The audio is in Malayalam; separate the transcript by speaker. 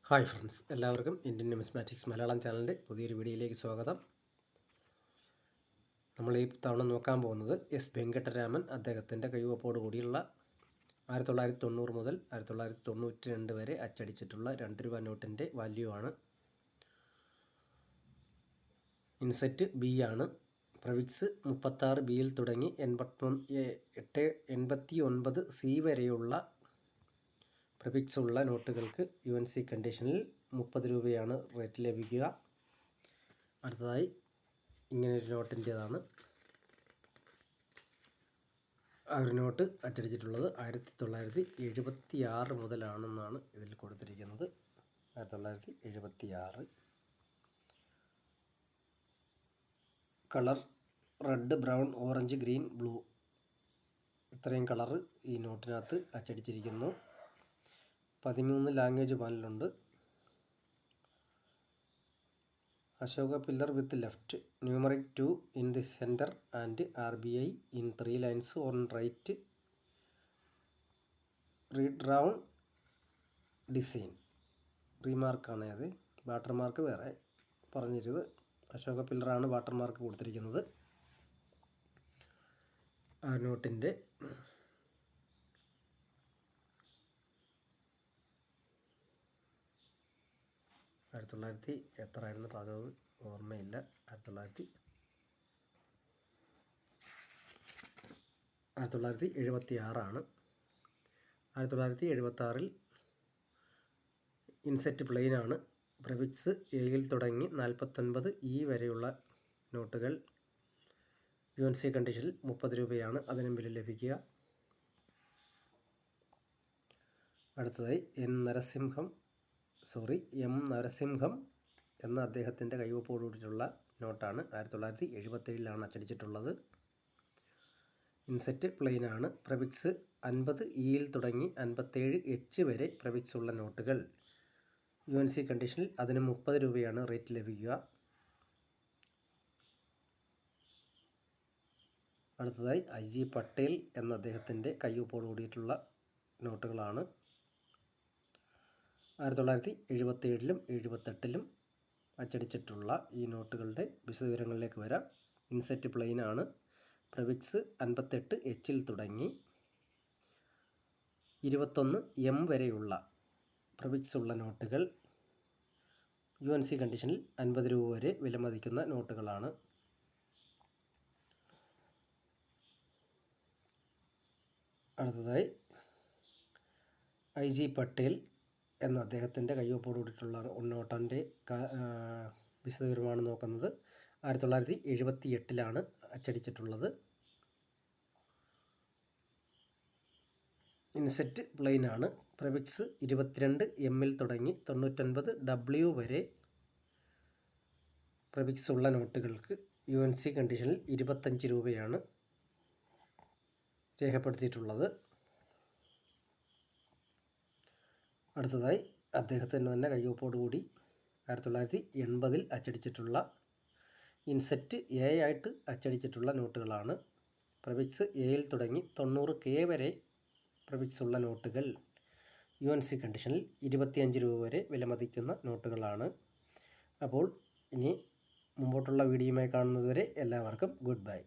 Speaker 1: ഹായ് ഫ്രണ്ട്സ്, എല്ലാവർക്കും ഇന്ത്യൻ ന്യൂമിസ്മാറ്റിക്സ് മലയാളം ചാനലിൻ്റെ പുതിയൊരു വീഡിയോയിലേക്ക് സ്വാഗതം. നമ്മൾ ഈ തവണ നോക്കാൻ പോകുന്നത് എസ് വെങ്കട്ടരാമൻ അദ്ദേഹത്തിൻ്റെ കൈവപ്പോട് കൂടിയുള്ള 1990 മുതൽ 1992 വരെ അച്ചടിച്ചിട്ടുള്ള 2 രൂപ നോട്ടിൻ്റെ വാല്യൂ ആണ്. ഇൻസെറ്റ് ബി ആണ്. പ്രവിക്സ് 36 ബിയിൽ തുടങ്ങി 89 സി വരെയുള്ള പ്രിഫിക്സ് ഉള്ള നോട്ടുകൾക്ക് UNC കണ്ടീഷനിൽ 30 രൂപയാണ് റേറ്റ് ലഭിക്കുക. അടുത്തതായി ഇങ്ങനൊരു നോട്ടിൻ്റേതാണ്. ആ ഒരു നോട്ട് അച്ചടിച്ചിട്ടുള്ളത് 1976 മുതലാണെന്നാണ് ഇതിൽ കൊടുത്തിരിക്കുന്നത്. 1976. Colour red, brown, orange, green, blue, ഇത്രയും കളറ് ഈ നോട്ടിനകത്ത് അച്ചടിച്ചിരിക്കുന്നു. 13 ലാംഗ്വേജ് പാനലുണ്ട്. Ashoka pillar with left, numeric 2 in the centre and RBI in 3 lines on right, redrawn design. റീമാർക്കാണ് അത്, വാട്ടർ മാർക്ക് വേറെ പറഞ്ഞിരുന്നത്. അശോക പില്ലറാണ് വാട്ടർ മാർക്ക് കൊടുത്തിരിക്കുന്നത്. ആ നോട്ടിൻ്റെ എത്രയായിരുന്നു പകവ് ഓർമ്മയില്ല. 1976 1976 ഇൻസെറ്റ് പ്ലെയിൻ ആണ്. പ്രിഫിക്സ് എയിൽ തുടങ്ങി 49 വരെയുള്ള നോട്ടുകൾ UNC കണ്ടീഷനിൽ 30 രൂപയാണ് അതിനും വില ലഭിക്കുക. അടുത്തതായി എം നരസിംഹം എന്ന അദ്ദേഹത്തിൻ്റെ കൈവപ്പോടുകൂടിയിട്ടുള്ള നോട്ടാണ്. 1977 അച്ചടിച്ചിട്ടുള്ളത്. ഇൻസെറ്റ് പ്ലെയിൻ ആണ്. പ്രിഫിക്സ് 50 ഇയിൽ തുടങ്ങി 57 വരെ പ്രിഫിക്സ് ഉള്ള നോട്ടുകൾ UNC കണ്ടീഷനിൽ അതിന് 30 രൂപയാണ് റേറ്റ് ലഭിക്കുക. അടുത്തതായി IG പട്ടേൽ എന്ന അദ്ദേഹത്തിൻ്റെ കൈവപ്പോട് കൂടിയിട്ടുള്ള നോട്ടുകളാണ്. 1977 78 അച്ചടിച്ചിട്ടുള്ള ഈ നോട്ടുകളുടെ വിശദവിവരങ്ങളിലേക്ക് വരാം. ഇൻസെറ്റ് പ്ലെയിൻ ആണ്. പ്രിഫിക്സ് 58 തുടങ്ങി 21 വരെയുള്ള പ്രിഫിക്സ് ഉള്ള നോട്ടുകൾ UNC കണ്ടീഷനിൽ 50 രൂപ വരെ വിലമതിക്കുന്ന നോട്ടുകളാണ്. അടുത്തതായി IG പട്ടേൽ എന്ന അദ്ദേഹത്തിൻ്റെ കൈവപ്പോട് കൂടിയിട്ടുള്ള നോട്ടിൻ്റെ വിശദവിവരമാണ് നോക്കുന്നത്. 1978 അച്ചടിച്ചിട്ടുള്ളത്. ഇൻസെറ്റ് പ്ലെയിൻ ആണ്. പ്രിഫിക്സ് 22 തുടങ്ങി 99 വരെ പ്രിഫിക്സ് ഉള്ള നോട്ടുകൾക്ക് UNC കണ്ടീഷനിൽ 25 രൂപയാണ് രേഖപ്പെടുത്തിയിട്ടുള്ളത്. അടുത്തതായി അദ്ദേഹത്തിൻ്റെ തന്നെ കൈവപ്പോട് കൂടി 1980 അച്ചടിച്ചിട്ടുള്ള ഇൻസെറ്റ് A ആയിട്ട് അച്ചടിച്ചിട്ടുള്ള നോട്ടുകളാണ്. പ്രിഫിക്സ് എയിൽ തുടങ്ങി 90K വരെ പ്രിഫിക്സ് ഉള്ള നോട്ടുകൾ UNC കണ്ടീഷനിൽ 25 രൂപ വരെ വിലമതിക്കുന്ന നോട്ടുകളാണ്. അപ്പോൾ ഇനി മുമ്പോട്ടുള്ള വീഡിയോയുമായി കാണുന്നതുവരെ എല്ലാവർക്കും ഗുഡ് ബൈ.